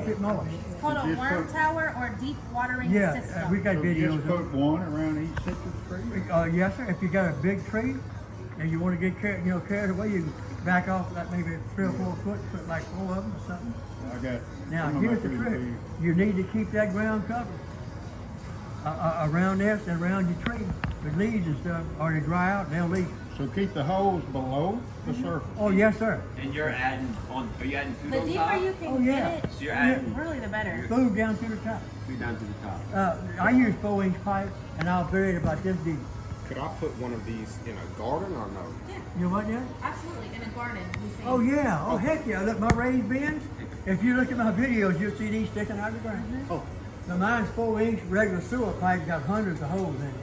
keep it moist. It's called a worm tower or deep watering system. We got So videos. just put one around each citrus tree? Yes, sir. If you got a big tree and you want to get carried away, you can back off like maybe 3 or 4 foot, put like 4 of them or something. I got. Now some of my here's the trees trick. big. You need to keep that ground covered around this and around your tree. The leaves and stuff, or they dry out, they'll leave. So keep the holes below the surface. Oh yes, sir. And you're adding on, are you adding food The on deeper top? you can Oh, yeah. get it, So you're adding really the better. Food down to the top. food down to the top. I use 4-inch pipe, and I'll bury it about this deep. Could I put one of these in a garden or no? Yeah, You know what now? absolutely. In a garden, you see. Oh yeah. Oh heck yeah. Look, my raised bins. If you look at my videos, you'll see these sticking out of the ground. Oh, Now mine's 4-inch regular sewer pipe, got hundreds of holes in it.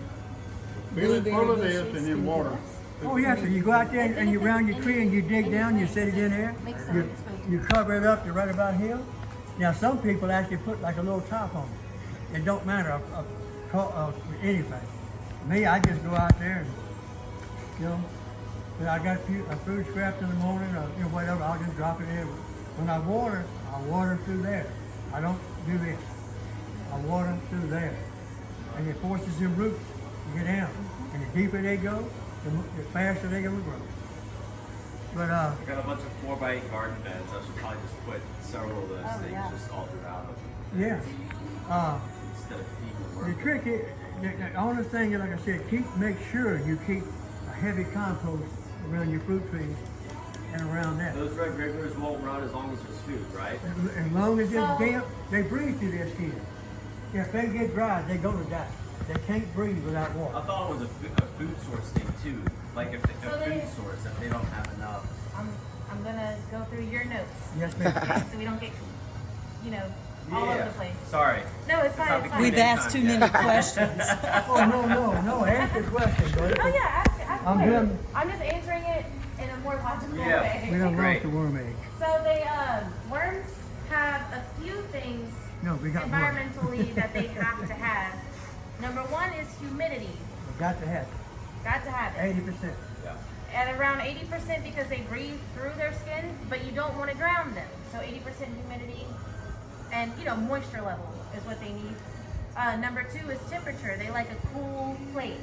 Fill it full of this and then water. Oh yes, sir. You go out there and you round your tree and you dig down, you set it in there, you cover it up to right about here. Now some people actually put like a little top on it. It don't matter anything. Me, I just go out there and, you know, when I got a food scraps in the morning or you know, whatever, I'll just drop it in. When I water through there. I don't do this. I water through there. And it forces them roots to get down. And the deeper they go, the faster they're gonna grow. But I got a bunch of 4x8 garden beds. I should probably just put several of those things just all throughout them. yeah. Instead of feeding the The worm. trick is, the only thing is, like I said, make sure you keep a heavy compost around your fruit trees and around that. Those red regulars won't run as long as there's food, right? As long as it's So- damp, they breathe through their skin. If they get dry, they're gonna die. They can't breathe without I water. thought it was a food source thing too. Like if So a they- food source, if they don't have enough. I'm gonna go through your notes, Yes, ma'am. okay, so we don't get, all over the place. Sorry. No, it's fine. not It's the fine. We've asked too many questions. Oh, no, answer the question, buddy. Oh yeah, ask I'm away. done. I'm just answering it in a more logical Yeah. way. We don't Great. lost the worm egg. So they worms have a few things No, we got more. environmentally that they have to have. Number one is humidity. We got to have it. Got to have it. 80%. At around 80% because they breathe through their skin, but you don't want to drown them. So 80% humidity and moisture level is what they need. Number two is temperature. They like a cool place.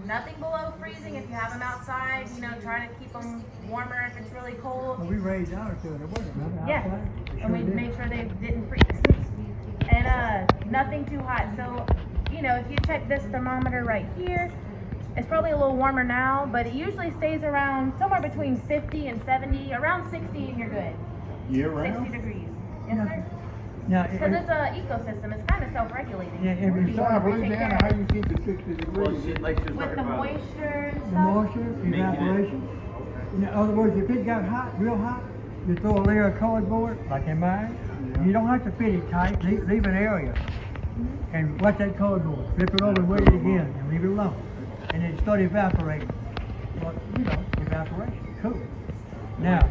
Nothing below freezing if you have them outside. Try to keep them warmer if it's really cold. Well, we raised ours to it, wasn't it? Remember? Yeah, Outside? and we Sure made did. sure they didn't freeze. And nothing too hot. So, if you check this thermometer right here, it's probably a little warmer now, but it usually stays around somewhere between 50 and 70, around 60 and you're good. Year 60 round? degrees. Yes, sir. Now, Because it's an ecosystem. It's kind of self-regulating. Yeah, if you Inside of We take Louisiana, care how of you keep it 60 Well, degrees? like she was With talking the about. moisture and the stuff. moisture, Making it- evaporation. In other words, if it got hot, real hot, you throw a layer of cardboard, like in mine. You don't have to fit it tight, leave an area. And wet that cardboard, flip it over, wet it again, and leave it alone. And it start evaporating. Well, evaporation, cool. Now,